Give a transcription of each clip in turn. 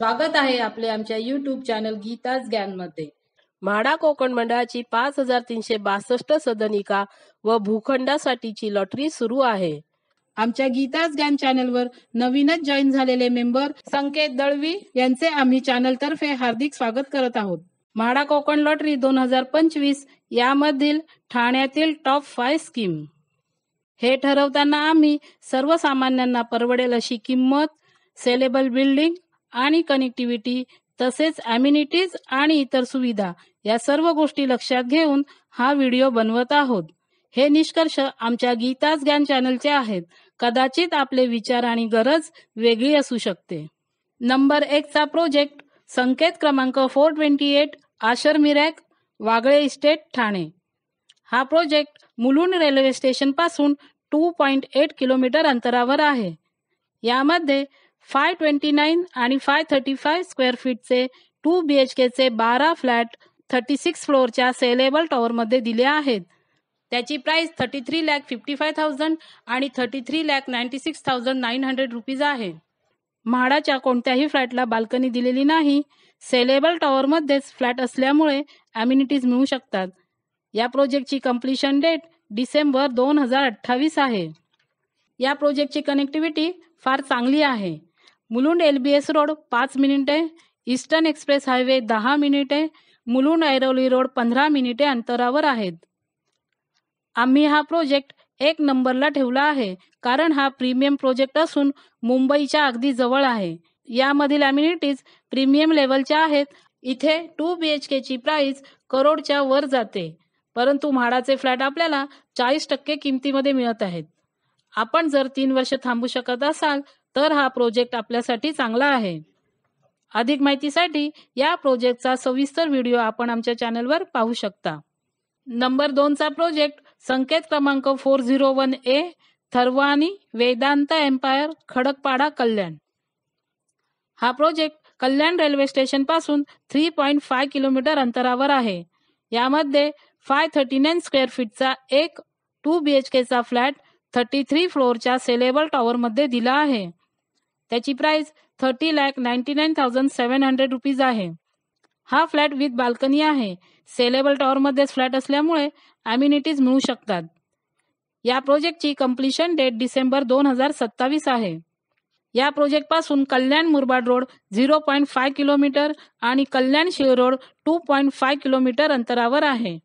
स्वागत आहे आपले आमच्या YouTube चॅनल गीताच ज्ञानमध्ये। म्हाडा कोकण मंडळाची 5362 सदनिका व भूखंडासाठीची लॉटरी सुरू आहे। आमच्या गीताच ज्ञान चॅनलवर नवीनच जॉईन झालेले मेंबर संकेत दळवी यांचे आम्ही चॅनल तर्फे हार्दिक स्वागत करत आहोत। म्हाडा कोकण लॉटरी 2025 यामधील ठाण्यातील टॉप 5 स्कीम हे ठरवताना आम्ही सर्वसामान्यांना परवडेल अशी किंमत, सेलेबल बिल्डिंग आणि कनेक्टिव्हिटी तसेच अम्युनिटीज आणि इतर सुविधा या सर्व गोष्टी लक्षात घेऊन हा व्हिडिओ बनवत आहोत। हे निष्कर्ष आमच्या गीताच ज्ञान चॅनलचे आहेत। कदाचित आपले विचार आणि गरज वेगळी असू शकते। नंबर 1 चा प्रोजेक्ट संकेत क्रमांक 428 आशर मिरॅक वागळे इस्टेट ठाणे। हा प्रोजेक्ट मुलुंड रेल्वे स्टेशन पासून 2.8 किलोमीटर अंतरावर आहे। यामध्ये 529 आणि 535 स्क्वेअर फीटचे 2 BHK चे 12 फ्लॅट 36 फ्लोअरच्या सेलेबल टॉवर मध्ये दिले आहेत। त्याची प्राइस 33,55,000 आणि 33,96,900 रुपीज आहे। म्हाडाच्या कोणत्याही फ्लॅटला बाल्कनी दिलेली नाही। सेलेबल टॉवर मध्येच फ्लॅट असल्यामुळे अम्युनिटीज मिळू शकतात। या प्रोजेक्टची कंप्लीशन डेट डिसेंबर 2028 आहे। या प्रोजेक्टची कनेक्टिव्हिटी फार चांगली आहे। मुलुंड LBS रोड 5 मिनिटे, ईस्टर्न एक्सप्रेस हायवे 10 मिनिटे, मुलुंड ऐरोली रोड 15 मिनिटे अंतरावर आहेत। आम्ही हा प्रोजेक्ट 1 नंबरला ठेवला आहे कारण हा प्रीमियम प्रोजेक्ट असून मुंबईच्या अगदी जवळ आहे। यामधील अम्युनिटीज प्रीमियम लेवलच्या आहेत। इथे 2 BHK ची प्राइस करोडच्या वर जाते, परंतु म्हाडाचे फ्लॅट आपल्याला 40% किमतीमध्ये मिळत आहेत। आपण जर 3 वर्ष थांबू शकत असाल तर हा प्रोजेक्ट आपल्यासाठी चांगला आहे। अधिक माहितीसाठी या प्रोजेक्टचा सविस्तर व्हिडिओ आपण आमच्या चॅनलवर पाहू शकता। नंबर 2 चा प्रोजेक्ट संकेत क्रमांक 401A थरवानी वेदांत एम्पायर खडकपाडा कल्याण। हा प्रोजेक्ट कल्याण रेल्वे स्टेशन पासून 3.5 किलोमीटर अंतरावर आहे। यामध्ये 539 स्क्वेअर फीटचा एक 2 BHK चा फ्लॅट 33 फ्लोअरच्या सेलेबल टॉवर मध्ये दिला आहे। त्याची प्राइस 30,99,700 रुपीज आहे। हा फ्लॅट विथ बाल्कनी आहे। सेलेबल टॉवर मध्येच फ्लॅट असल्यामुळे अम्युनिटीज मिळू शकतात। या प्रोजेक्टची कंप्लीशन डेट डिसेंबर 2027 आहे। या प्रोजेक्ट पासून कल्याण मुरबाड रोड 0.5 किलोमीटर आणि कल्याण शिळ रोड 2.5 किलोमीटर अंतरावर आहे।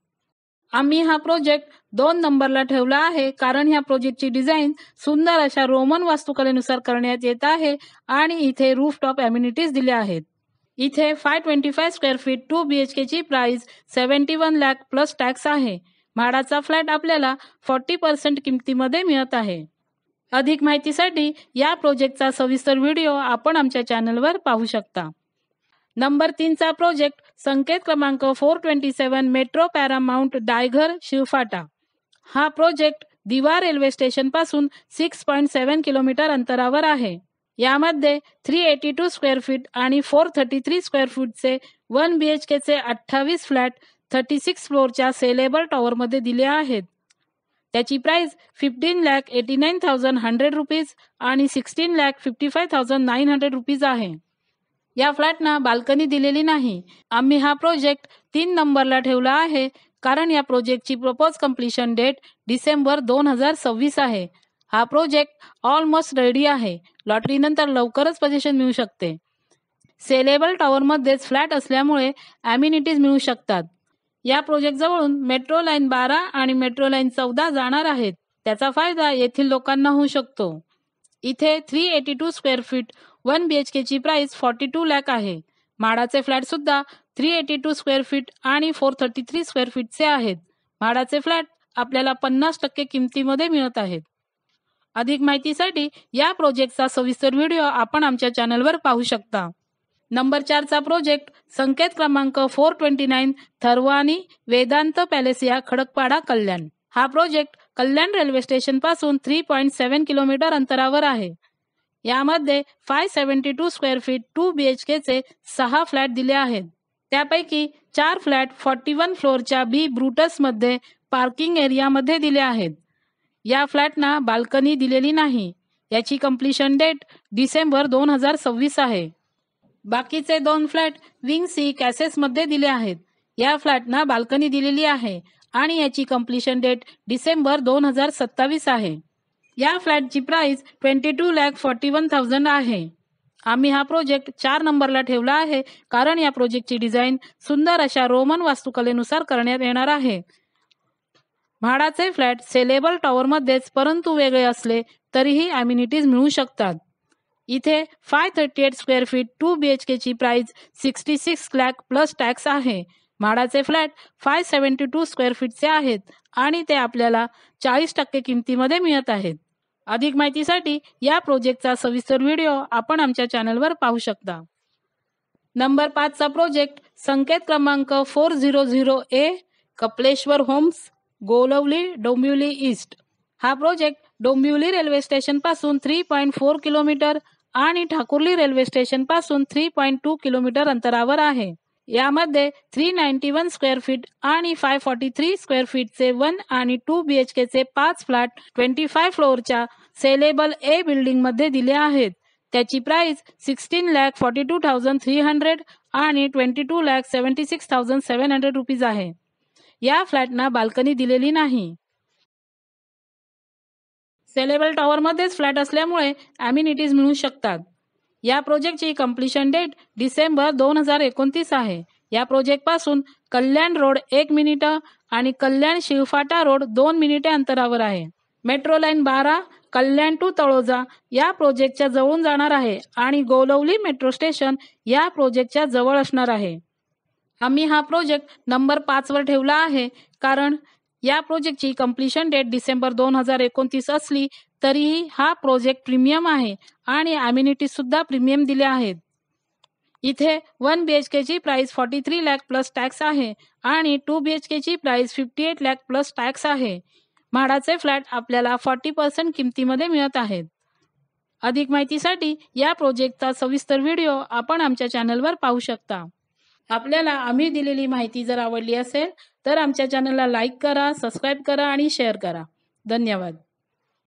आम्ही हा प्रोजेक्ट 2 नंबरला ठेवला आहे कारण ह्या प्रोजेक्टची डिझाईन सुंदर अशा रोमन वास्तुकलेनुसार करण्यात येत आहे आणि इथे रूफटॉप अम्युनिटीज दिल्या आहेत। इथे 525 स्क्वेअर फीट 2 BHK ची प्राइस 71 लाख प्लस टॅक्स आहे। म्हाडाचा फ्लॅट आपल्याला 40% किमतीमध्ये मिळत आहे। अधिक माहितीसाठी या प्रोजेक्टचा सविस्तर व्हिडिओ आपण आमच्या चॅनलवर पाहू शकता। नंबर 3 चा प्रोजेक्ट संकेत क्रमांक 427 मेट्रो पॅरामाउंट डायघर शिवफाटा। हा प्रोजेक्ट दिवा रेल्वे स्टेशन पासून 6.7 किलोमीटर अंतरावर आहे। यामध्ये 382 स्क्वेअर फीट आणि 433 स्क्वेअर फीटचे 1 BHK चे 28 फ्लॅट 36 फ्लोअरच्या सेलेबल टॉवर मध्ये दिले आहेत। त्याची प्राइस 15,89,100 रुपीज आणि 16,55,900 रुपीज आहे। या फ्लॅटना बाल्कनी दिलेली नाही। आम्ही हा प्रोजेक्ट 3 नंबरला ठेवला आहे कारण या प्रोजेक्टची प्रपोज कंप्लीशन डेट डिसेंबर 2026 आहे। हा प्रोजेक्ट ऑलमोस्ट रेडी आहे। लॉटरी नंतर लवकरच पोझिशन मिळू शकते। सेलेबल टॉवर मध्येच फ्लॅट असल्यामुळे अम्युनिटीज मिळू शकतात। या प्रोजेक्ट जवळून मेट्रो लाईन 12 आणि मेट्रो लाईन 14 जाणार आहेत। त्याचा फायदा येथील लोकांना होऊ शकतो। इथे 382 स्क्वेअर फीट 1 BHK ची प्राइस 42 लाख आहे। म्हाडाचे फ्लॅट सुद्धा 382 स्क्वेअर फीट आणि 433 स्क्वेअर फीटचे आहेत। म्हाडाचे फ्लॅट आपल्याला 50% किमतीमध्ये मिळत आहेत। अधिक माहितीसाठी या प्रोजेक्टचा सविस्तर व्हिडिओ आपण आमच्या चॅनलवर पाहू शकता। नंबर 4 चा प्रोजेक्ट संकेत क्रमांक 429 थरवानी वेदांत पॅलेसिया खडकपाडा कल्याण। हा प्रोजेक्ट कल्याण रेल्वे स्टेशन पासून 3.7 किलोमीटर अंतरावर आहे। यामध्ये 572 स्क्वेअर फीट 2 BHK चे 6 फ्लॅट दिले आहेत। त्यापैकी 4 फ्लॅट 41 फ्लोअरच्या बी ब्रुटस मध्ये पार्किंग एरियामध्ये दिले आहेत। या फ्लॅटना बाल्कनी दिलेली नाही। याची कंप्लीशन डेट डिसेंबर 2026 आहे। बाकीचे 2 फ्लॅट विंग सी कॅसेसमध्ये दिले आहेत. या फ्लॅटना बाल्कनी दिलेली आहे आणि याची कंप्लीशन डेट डिसेंबर 2027 आहे. या फ्लॅटची प्राइस 22,41,000 आहे. आम्ही हा प्रोजेक्ट 4 नंबरला ठेवला आहे कारण या प्रोजेक्टची डिझाईन सुंदर अशा रोमन वास्तुकलेनुसार करण्यात येणार आहे. म्हाडाचे फ्लॅट सेलेबल टॉवरमध्येच परंतु वेगळे असले तरीही अम्युनिटीज मिळू शकतात. इथे 538 स्क्वेअर फीट 2 BHK ची प्राइस 66 लाख प्लस टॅक्स आहे. म्हाडाचे फ्लॅट 572 स्क्वेअर फीटचे आहेत आणि ते आपल्याला 40% किमतीमध्ये मिळत आहेत. अधिक माहितीसाठी या प्रोजेक्टचा सविस्तर व्हिडिओ आपण आमच्या चॅनलवर पाहू शकता. नंबर 5 चा प्रोजेक्ट संकेत क्रमांक 400A Kapleshwar homes, Golavali, Dombivli east. हा प्रोजेक्ट डोंबिवली रेल्वे स्टेशन पासून 3.4 किलोमीटर आणि ठाकुर्ली रेल्वे स्टेशन पासून 3.2 किलोमीटर अंतरावर आहे. यामध्ये 391 स्क्वेअर फीट आणि 543 स्क्वेअर फीटचे 1 आणि 2 BHK चे 5 फ्लॅट 25 फ्लोअरच्या सेलेबल ए बिल्डिंग मध्ये दिले आहेत. त्याची प्राइस 16,42,300 आणि 22,76,700 रुपीज आहे. या फ्लॅटना बाल्कनी दिलेली नाही. सेलेबल टॉवरमध्येच फ्लॅट असल्यामुळे अम्युनिटीज मिळू शकतात. या प्रोजेक्टची कंप्लीशन डेट डिसेंबर 2029 आहे. या प्रोजेक्ट पासून कल्याण रोड 1 मिनिट आणि कल्याण शिवफाटा रोड 2 मिनिटे अंतरावर आहे. Metro line 12 Kalyan to Taloja या प्रोजेक्टच्या जवळून जाणार आहे आणि गोलवली मेट्रो स्टेशन या प्रोजेक्टच्या जवळ असणार आहे. आम्ही हा प्रोजेक्ट नंबर 5 वर ठेवला आहे कारण या प्रोजेक्टची कंप्लीशन डेट डिसेंबर 2029 असली तरीही हा प्रोजेक्ट प्रीमियम आहे आणि अम्युनिटीज सुद्धा प्रीमियम दिले आहेत. इथे 1 BHK ची प्राइस 43 लाख प्लस टॅक्स आहे आणि 2 BHK ची प्राइस 58 लाख प्लस टॅक्स आहे. म्हाडाचे फ्लॅट आपल्याला 40% किमतीमध्ये मिळत आहेत. अधिक माहितीसाठी या प्रोजेक्टचा सविस्तर व्हिडिओ आपण आमच्या चॅनलवर पाहू शकता. आपल्याला आम्ही दिलेली माहिती जर आवडली असेल तर आमच्या चॅनलला लाईक करा, सबस्क्राईब करा आणि शेअर करा. धन्यवाद.